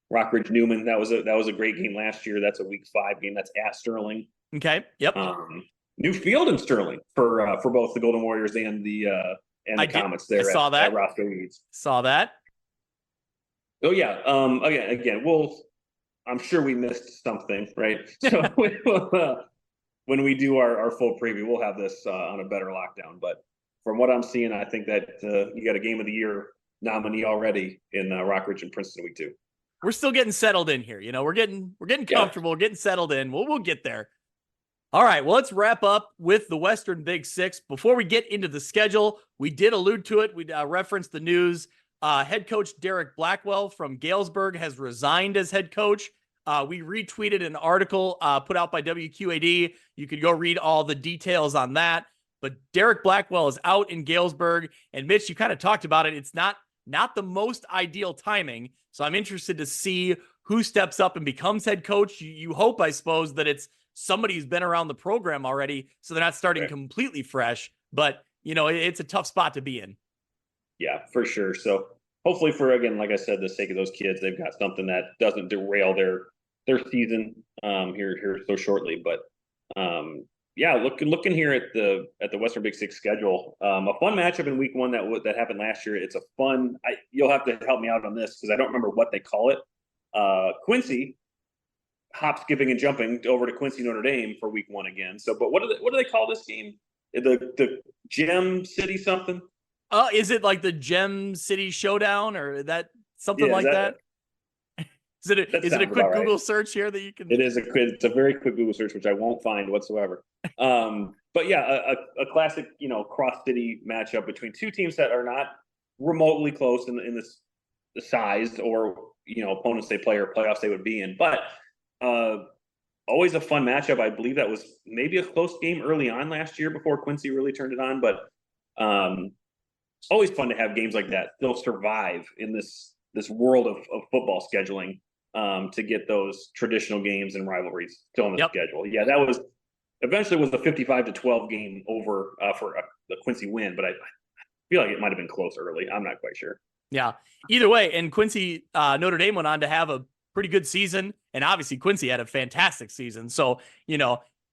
Rock Ridge Newman. That was a great game last year. That's a week 5 game. That's at Sterling. Okay. Yep. New field in Sterling for both the Golden Warriors and the Comets there. I saw that. At Roscoe Eads. Saw that. Oh yeah. Again, I'm sure we missed something, right? So when we do our full preview, we'll have this on a better lockdown. But from what I'm seeing, I think that you got a Game of the Year nominee already in Rock Ridge and Princeton week 2. We're still getting settled in here. We're getting comfortable, getting settled in. We'll get there. All right, well, let's wrap up with the Western Big Six. Before we get into the schedule, we did allude to it. We referenced the news. Head coach Derek Blackwell from Galesburg has resigned as head coach. We retweeted an article put out by WQAD. You could go read all the details on that. but Derek Blackwell is out in Galesburg. And Mitch, you kind of talked about it. It's not the most ideal timing. So I'm interested to see who steps up and becomes head coach. You hope, I suppose, that it's somebody who's been around the program already, so they're not starting completely fresh. But, it's a tough spot to be in. Yeah, for sure. So hopefully again, like I said, the sake of those kids, they've got something that doesn't derail their season here so shortly. But yeah, looking here at the Western Big Six schedule, a fun matchup in week one that happened last year. It's a fun. You'll have to help me out on this because I don't remember what they call it. Quincy hop, skipping, and jumping over to Quincy Notre Dame for week one again. So, but what do they call this game? The Gem City something? Is it like the Gem City Showdown or that something like that? Is it a quick Google search here that you can? It's a very quick Google search, which I won't find whatsoever. But yeah, a classic, cross city matchup between two teams that are not remotely close in the size or opponents they play or playoffs they would be in, but always a fun matchup. I believe that was maybe a close game early on last year before Quincy really turned it on, but always fun to have games like that still survive in this world of football scheduling, to get those traditional games and rivalries still on the schedule. Yeah, that was eventually was a 55-12 game over for the Quincy win, but I feel like it might have been close early. I'm not quite sure. Yeah. Either way, and Quincy Notre Dame went on to have a pretty good season, and obviously Quincy had a fantastic season. So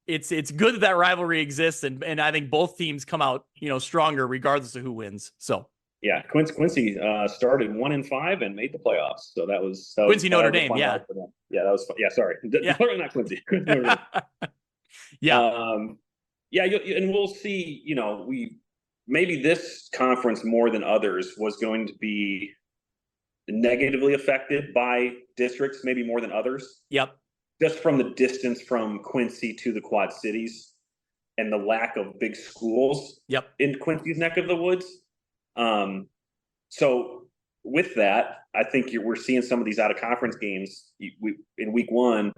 it's good that rivalry exists, and I think both teams come out stronger regardless of who wins. So yeah, Quincy started 1-5 and made the playoffs. So that was Quincy Notre Dame. Yeah, that was fun. Yeah, sorry, not Quincy. Yeah, yeah, and we'll see. Maybe this conference more than others was going to be negatively affected by districts, maybe more than others. Yep. Just from the distance from Quincy to the Quad Cities and the lack of big schools in Quincy's neck of the woods. So with that, I think we're seeing some of these out of conference games in week one,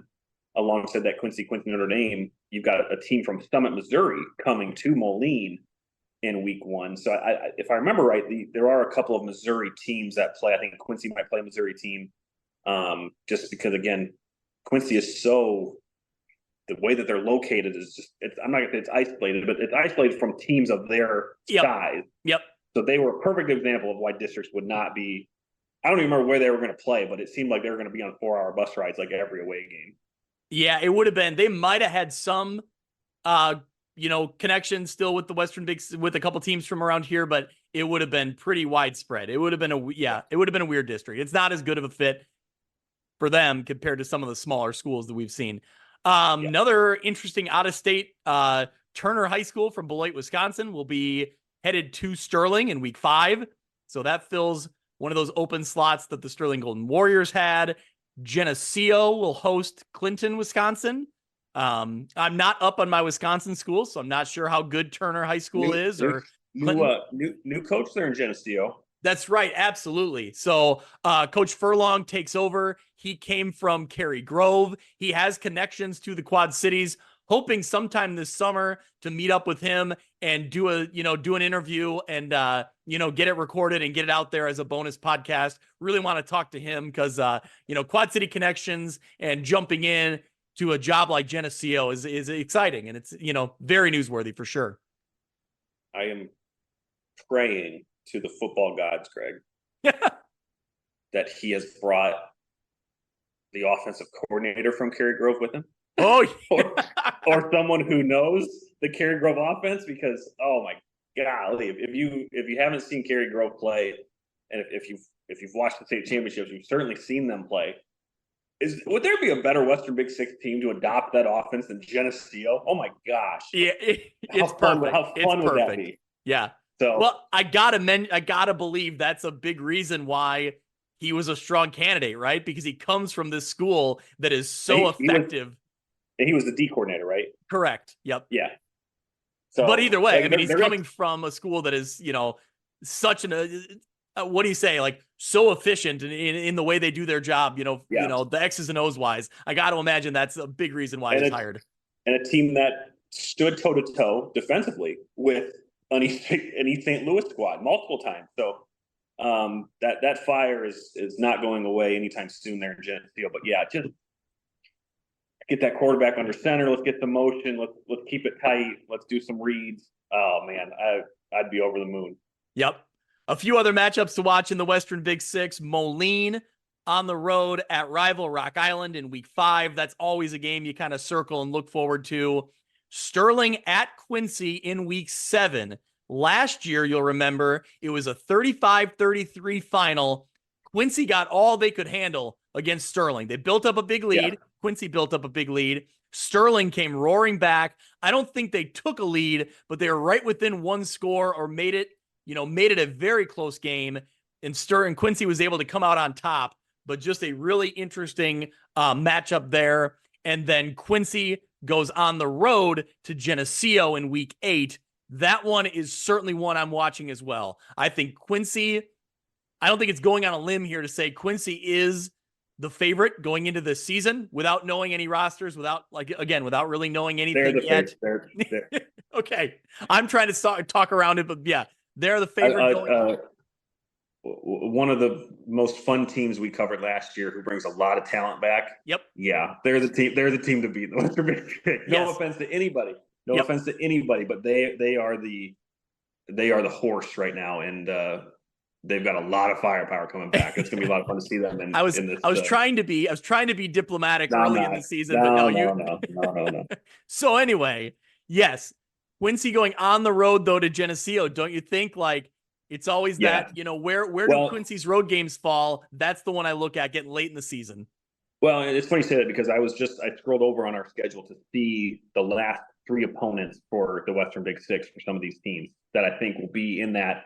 alongside that Quincy Notre Dame. You've got a team from Summit, Missouri coming to Moline in week one. So if I remember right, there are a couple of Missouri teams that play. I think Quincy might play a Missouri team, just because, again, Quincy is the way that they're located is just, I'm not going to say it's isolated, but it's isolated from teams of their size. Yep. So they were a perfect example of why districts would not be. I don't even remember where they were going to play, but it seemed like they were going to be on 4-hour bus rides like every away game. Yeah, it would have been. They might have had some connections still with the Western with a couple teams from around here, but it would have been pretty widespread. It would have been a weird district. It's not as good of a fit for them compared to some of the smaller schools that we've seen. Another interesting out-of-state, Turner High School from Beloit, Wisconsin will be headed to Sterling in week 5. So that fills one of those open slots that the Sterling Golden Warriors had. Geneseo will host Clinton, Wisconsin. I'm not up on my Wisconsin schools, so I'm not sure how good Turner High School is. Or new coach there in Geneseo. That's right, absolutely. So Coach Furlong takes over. He came from Cary Grove. He has connections to the Quad Cities. Hoping sometime this summer to meet up with him and do an interview and get it recorded and get it out there as a bonus podcast. Really want to talk to him because Quad City connections and jumping in to a job like Geneseo is exciting, and it's very newsworthy for sure. I am praying to the football gods, Greg, that he has brought the offensive coordinator from Cary Grove with him. Oh, yeah. or someone who knows the Cary Grove offense, because oh my golly, if you haven't seen Cary Grove play, and if you've watched the state championships, you've certainly seen them play. Would there be a better Western Big Six team to adopt that offense than Geneseo? Oh my gosh! Yeah, it's perfect. How fun would that be? Yeah. So well, I gotta believe that's a big reason why he was a strong candidate, right? Because he comes from this school that is so effective. And he was the D coordinator, right? Correct. Yep. Yeah. So, but either way, he's coming from a school that is, such what do you say? Like so efficient in the way they do their job, the X's and O's wise. I got to imagine that's a big reason why he's hired. And a team that stood toe to toe defensively with an East St. Louis squad multiple times. So that fire is not going away anytime soon there in Geneseo. But yeah, just get that quarterback under center. Let's get the motion. Let's keep it tight. Let's do some reads. Oh man, I'd be over the moon. Yep. A few other matchups to watch in the Western Big Six. Moline on the road at rival Rock Island in week 5. That's always a game you kind of circle and look forward to. Sterling at Quincy in week 7. Last year, you'll remember, it was a 35-33 final. Quincy got all they could handle against Sterling. They built up a big lead. Yeah. Quincy built up a big lead. Sterling came roaring back. I don't think they took a lead, but they were right within one score or made it a very close game. And Quincy was able to come out on top, but just a really interesting matchup there. And then Quincy goes on the road to Geneseo in week 8. That one is certainly one I'm watching as well. I think Quincy, I don't think it's going on a limb here to say Quincy is the favorite going into the season without knowing any rosters, without really knowing anything yet. They're. Okay. I'm trying to talk around it, but yeah, they're the favorite. One of the most fun teams we covered last year who brings a lot of talent back. Yep. Yeah. They're the team to beat. No offense to anybody. No offense to anybody, but they are the horse right now, and they've got a lot of firepower coming back. It's gonna be a lot of fun to see them. I was trying to be diplomatic early in the season, but no. So anyway, yes, Quincy going on the road though to Geneseo. Don't you think like it's always that where do Quincy's road games fall? That's the one I look at getting late in the season. Well, it's funny you say that because I scrolled over on our schedule to see the last 3 opponents for the Western Big Six for some of these teams that I think will be in that,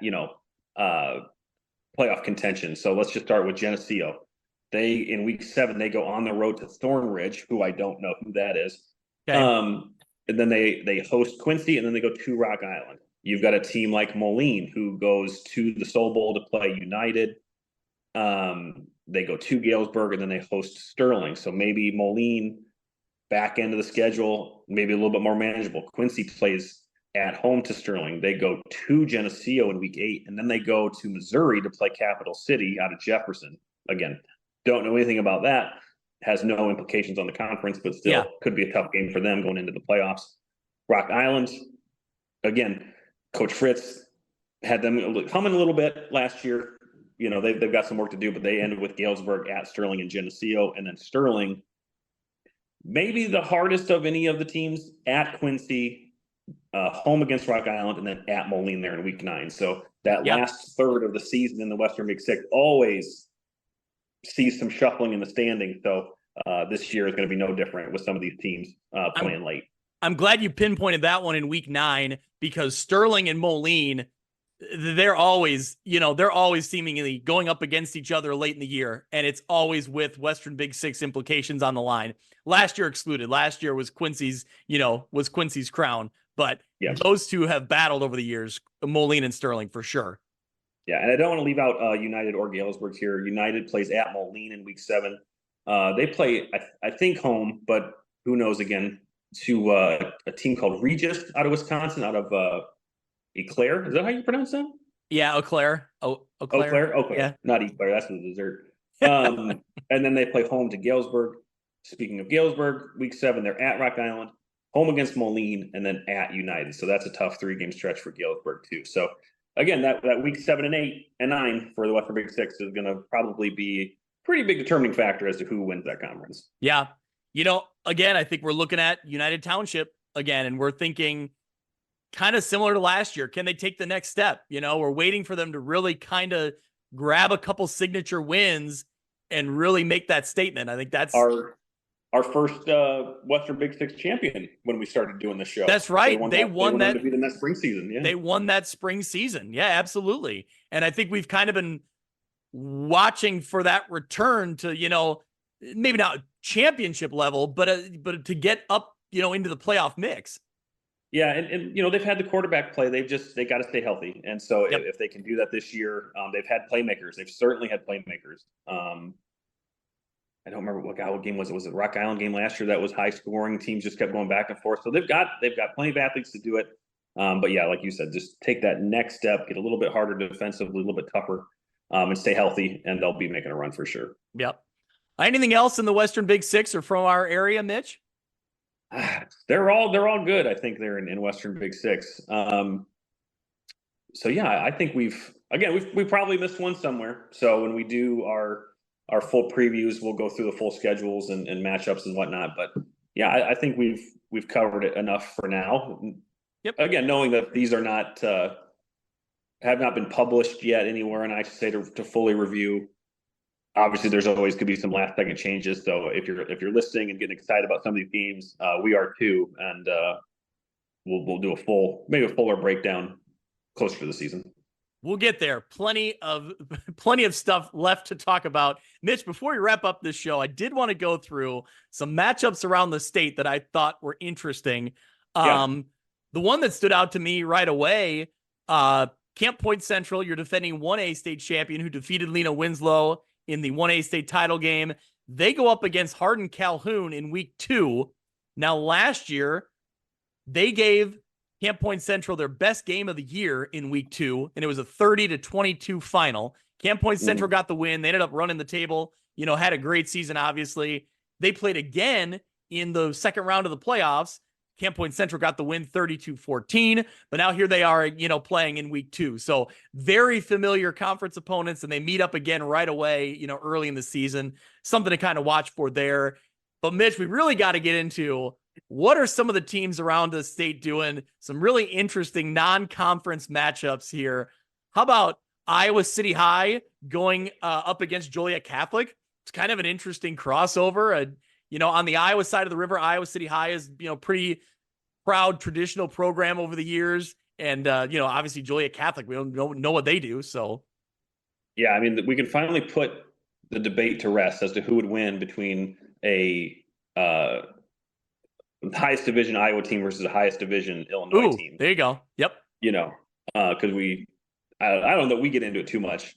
playoff contention. So let's just start with Geneseo. In week 7, they go on the road to Thornridge, who I don't know who that is. Okay. And then they host Quincy, and then they go to Rock Island. You've got a team like Moline who goes to the Soul Bowl to play United. They go to Galesburg, and then they host Sterling. So maybe Moline back end of the schedule, maybe a little bit more manageable. Quincy plays at home to Sterling. They go to Geneseo in week 8, and then they go to Missouri to play Capital City out of Jefferson. Again, don't know anything about that. Has no implications on the conference, but still could be a tough game for them going into the playoffs. Rock Island, again, Coach Fritz had them humming a little bit last year. They've got some work to do, but they ended with Galesburg at Sterling and Geneseo, and then Sterling, maybe the hardest of any of the teams at Quincy, home against Rock Island, and then at Moline there in week 9. So that last third of the season in the Western Big Six always sees some shuffling in the standings. So this year is going to be no different with some of these teams playing late. I'm glad you pinpointed that one in week 9 because Sterling and Moline, they're always seemingly going up against each other late in the year, and it's always with Western Big Six implications on the line. Last year excluded. Last year was Quincy's crown, but those two have battled over the years, Moline and Sterling for sure. Yeah, and I don't want to leave out United or Galesburg here. United plays at Moline in week 7. They play, I think, home, but who knows again, to a team called Regis out of Wisconsin, out of Eclair. Is that how you pronounce that? Yeah, Eclair. Eclair? Okay. Yeah. Not Eclair. That's the dessert. And then they play home to Galesburg. Speaking of Galesburg, week 7, they're at Rock Island, home against Moline, and then at United. So that's a tough 3-game stretch for Galesburg, too. So, again, that week 7 and 8 and 9 for the Western Big Six is going to probably be a pretty big determining factor as to who wins that conference. Yeah. Again, I think we're looking at United Township again, and we're thinking kind of similar to last year. Can they take the next step? We're waiting for them to really kind of grab a couple signature wins and really make that statement. I think that's our first Western Big Six champion when we started doing the show. That's right. They won that to be in that spring season. Yeah. They won that spring season. Yeah, absolutely. And I think we've kind of been watching for that return to, maybe not championship level, but to get up, into the playoff mix. Yeah, and they've had the quarterback play. They got to stay healthy, and so if they can do that this year, they've had playmakers. They've certainly had playmakers. I don't remember what game was it. Was it Rock Island game last year that was high scoring? Teams just kept going back and forth. So they've got plenty of athletes to do it. But yeah, like you said, just take that next step, get a little bit harder defensively, a little bit tougher, and stay healthy, and they'll be making a run for sure. Yep. Anything else in the Western Big Six or from our area, Mitch? They're all good. I think they're in Western Big Six. So yeah, I think we've probably missed one somewhere. So when we do our full previews, we'll go through the full schedules and matchups and whatnot. But yeah, I think we've covered it enough for now. Yep. Again, knowing that these are not have not been published yet anywhere, and I should say to fully review. Obviously, there's always could be some last second changes. So if you're listening and getting excited about some of these games, we are too, and we'll do maybe a fuller breakdown closer to the season. We'll get there. Plenty of stuff left to talk about. Mitch, before we wrap up this show, I did want to go through some matchups around the state that I thought were interesting. The one that stood out to me right away, Camp Point Central, your defending 1A state champion who defeated Lena Winslow in the 1A state title game. They go up against Hardin Calhoun in week 2. Now, last year, they gave Camp Point Central their best game of the year in week 2, and it was a 30-22 final. Camp Point Central got the win. They ended up running the table, had a great season, obviously. They played again in the second round of the playoffs. Camp Point Central got the win 32-14, but now here they are, playing in week 2. So very familiar conference opponents, and they meet up again right away, early in the season. Something to kind of watch for there. But Mitch, we really got to get into what are some of the teams around the state doing? Some really interesting non-conference matchups here. How about Iowa City High going up against Joliet Catholic? It's kind of an interesting crossover. On the Iowa side of the river, Iowa City High is, pretty proud traditional program over the years. And, obviously Joliet Catholic, we don't know what they do. So. Yeah, I mean, we can finally put the debate to rest as to who would win between a highest division Iowa team versus the highest division Illinois team. There you go. Yep. Because I don't know, we get into it too much.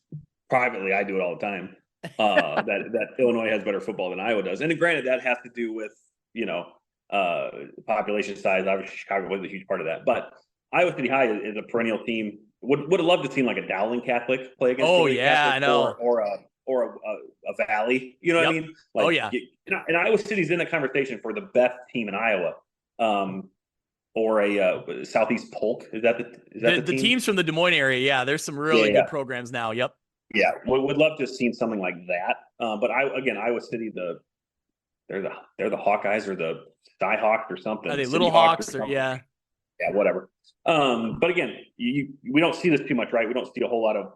Privately, I do it all the time. That Illinois has better football than Iowa does. And granted, that has to do with, population size. Obviously, Chicago was a huge part of that. But Iowa City High is a perennial team. Would have loved to see like a Dowling Catholic play against Catholic, I know. Or a Valley. You know what I mean? Like, and Iowa City's in the conversation for the best team in Iowa. Or a Southeast Polk. Is that the team? Teams from the Des Moines area? Yeah, there's some really good programs now. Yep. Yeah, would love to have seen something like that. But Iowa City, they're the Hawkeyes or the Skyhawks or something. Are they Little Hawks or yeah, whatever. But again, we don't see this too much, right? We don't see a whole lot of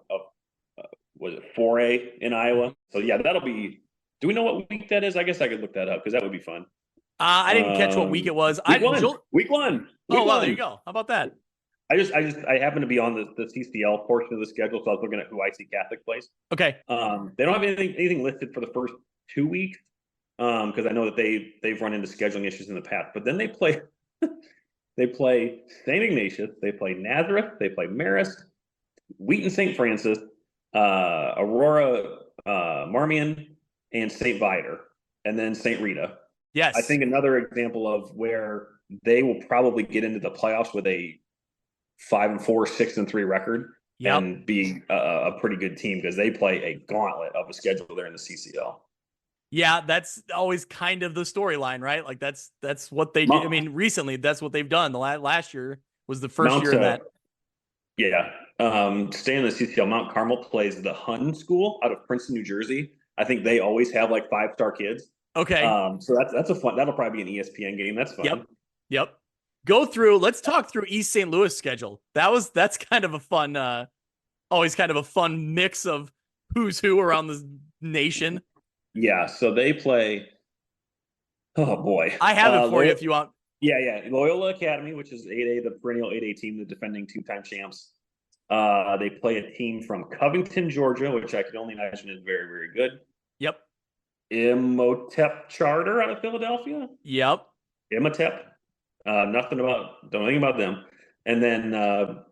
was it 4A in Iowa? So yeah, that'll be. Do we know what week that is? I guess I could look that up because that would be fun. I didn't catch what week it was. Week one. Oh wow, there you go. How about that? I happen to be on the CCL portion of the schedule, so I was looking at who IC Catholic plays. Okay. They don't have anything listed for the first 2 weeks because I know that they've run into scheduling issues in the past. But then they play St. Ignatius, they play Nazareth, they play Marist, Wheaton St. Francis, Aurora Marmion, and St. Viator, and then St. Rita. Yes. I think another example of where they will probably get into the playoffs with a 5-4, 6-3 record and be a pretty good team because they play a gauntlet of a schedule there in the CCL. Yeah, that's always kind of the storyline, right? Like that's what they do. I mean, recently that's what they've done. The last year was the first year of that. Yeah. Staying in the CCL, Mount Carmel plays the Hutton School out of Princeton, New Jersey. I think they always have like 5-star kids. Okay. So that's a fun. That'll probably be an ESPN game. That's fun. Yep. Let's talk through East St. Louis schedule. That's kind of a fun, always kind of a fun mix of who's who around the nation. Yeah. So they play. Oh boy. I have it for you if you want. Yeah. Loyola Academy, which is 8A, the perennial 8A team, the defending 2-time champs. They play a team from Covington, Georgia, which I can only imagine is very, very good. Yep. Imhotep Charter out of Philadelphia. Yep. Imhotep. Don't know anything about them. And then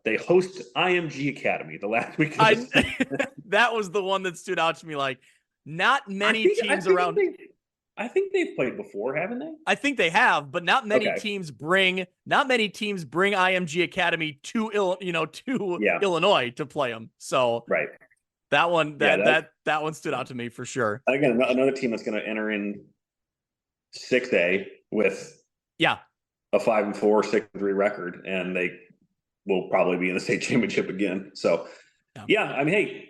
they host IMG Academy the last week. That was the one that stood out to me. Like, not many teams around. I think they've played before, haven't they? I think they have, but not many Okay. teams bring IMG Academy to Yeah. Illinois to play them. So Right. that one that one stood out to me for sure. Again, another team that's going to enter in 6A with Yeah. a 5-4, 6-3 record, and they will probably be in the state championship again. So, yeah, I mean, hey,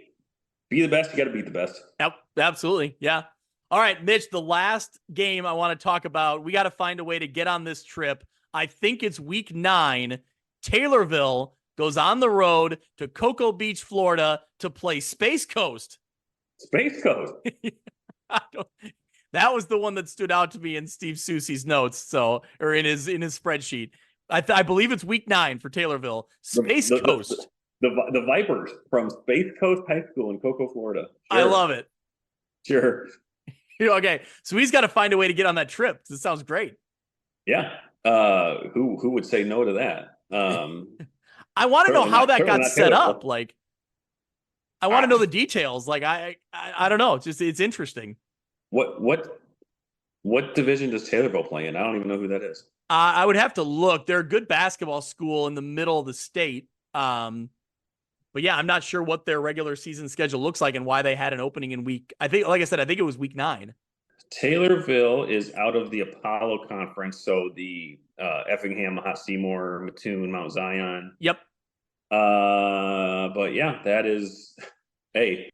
be the best. You got to beat the best. Yep, absolutely. Yeah. All right, Mitch, the last game I want to talk about, we got to find a way to get on this trip. I think it's week 9. Taylorville goes on the road to Cocoa Beach, Florida to play Space Coast. Space Coast. That was the one that stood out to me in Steve Susi's notes, or in his spreadsheet. I believe it's week 9 for Taylorville. Space Coast. The Vipers from Space Coast High School in Cocoa, Florida. Sure. I love it. Sure. Okay, so he's got to find a way to get on that trip. This sounds great. Yeah. Who would say no to that? I want to know how that got set up. Like, I want to know the details. Like, I don't know. It's interesting. What division does Taylorville play in? I don't even know who that is. I would have to look. They're a good basketball school in the middle of the state. But yeah, I'm not sure what their regular season schedule looks like and why they had an opening in I think it was week 9. Taylorville is out of the Apollo Conference, so the Effingham, Hot Seymour, Mattoon, Mount Zion. Yep. But yeah, that is, hey,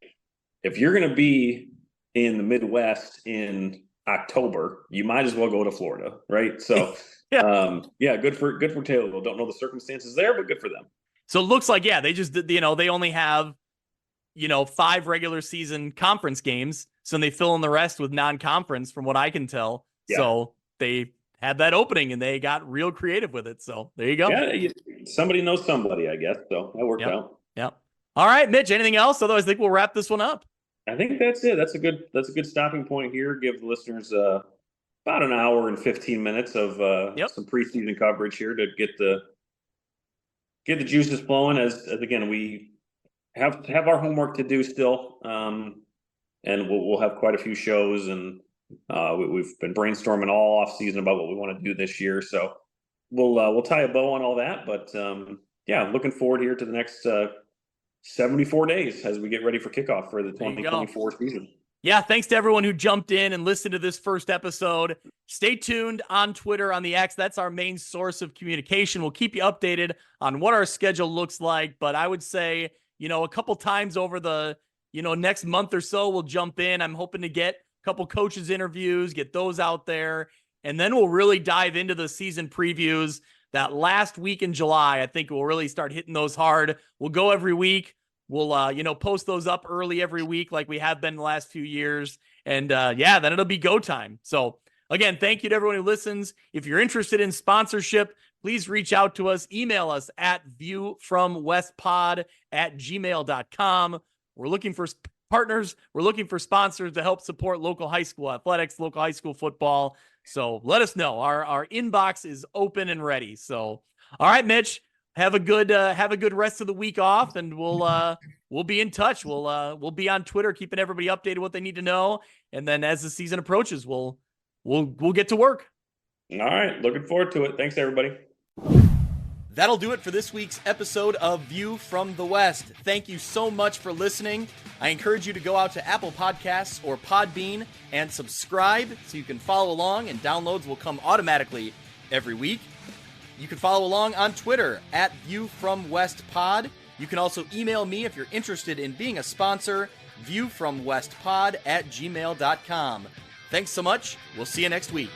if you're going to be in the Midwest in October, you might as well go to Florida, right? So, yeah, good for Taylorville. Don't know the circumstances there, but good for them. So it looks like, yeah, they just, they only have, 5 regular season conference games. So they fill in the rest with non-conference from what I can tell. Yeah. So they had that opening and they got real creative with it. So there you go. Yeah, somebody knows somebody, I guess. So that worked out. Yep. All right, Mitch, anything else? Otherwise, I think we'll wrap this one up. I think that's it. That's a good stopping point here. Give the listeners about an hour and 15 minutes of some preseason coverage here to get the juices flowing. As again, we have our homework to do still, and we'll have quite a few shows, and we've been brainstorming all off season about what we want to do this year. So we'll tie a bow on all that. But yeah, looking forward here to the next 74 days as we get ready for kickoff for the 2024 season. Yeah, thanks to everyone who jumped in and listened to this first episode. Stay tuned on Twitter, on the X. That's our main source of communication. We'll keep you updated on what our schedule looks like. But I would say, a couple times over the, next month or so, we'll jump in. I'm hoping to get a couple coaches' interviews, get those out there. And then we'll really dive into the season previews. That last week in July, I think we'll really start hitting those hard. We'll go every week. We'll, post those up early every week like we have been the last few years. And, then it'll be go time. So, again, thank you to everyone who listens. If you're interested in sponsorship, please reach out to us. Email us at viewfromwestpod@gmail.com. We're looking for partners. We're looking for sponsors to help support local high school athletics, local high school football. So let us know. Our inbox is open and ready. So, all right, Mitch, have a good rest of the week off, and we'll be in touch. We'll be on Twitter, keeping everybody updated what they need to know. And then as the season approaches, we'll get to work. All right. Looking forward to it. Thanks, everybody. That'll do it for this week's episode of View from the West. Thank you so much for listening. I encourage you to go out to Apple Podcasts or Podbean and subscribe so you can follow along, and downloads will come automatically every week. You can follow along on Twitter at ViewFromWestPod. You can also email me if you're interested in being a sponsor, viewfromwestpod@gmail.com. Thanks so much. We'll see you next week.